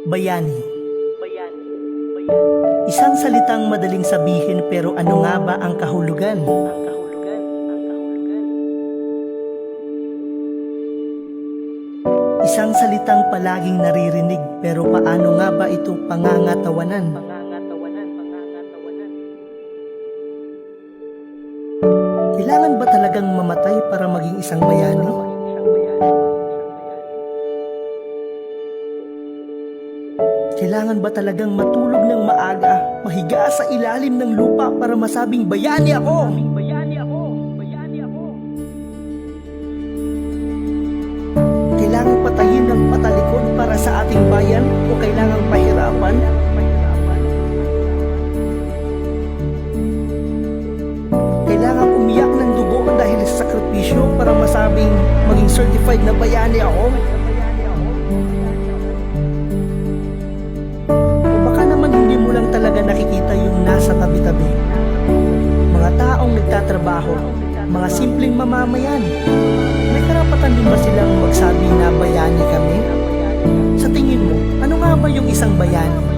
Bayani. Isang salitang madaling sabihin pero ano nga ba ang kahulugan? Isang salitang palaging naririnig pero paano nga ba ito pangangatawanan? Kailangan ba talagang mamatay para maging isang bayani? Kailangan ba talagang matulog ng maaga, mahiga sa ilalim ng lupa para masabing bayani ako? Kailangan patayin ng patalikod para sa ating bayan o kailangang pahirapan? Kailangan umiyak ng dugo dahil sa sakripisyo para masabing maging certified na bayani ako? O baka naman hindi mo lang talaga nakikita yung nasa tabi-tabi. Mga taong nagtatrabaho, mga simpleng mamamayan. May karapatan din ba silang magsabi na bayani kami? Sa tingin mo, ano nga ba yung isang bayani?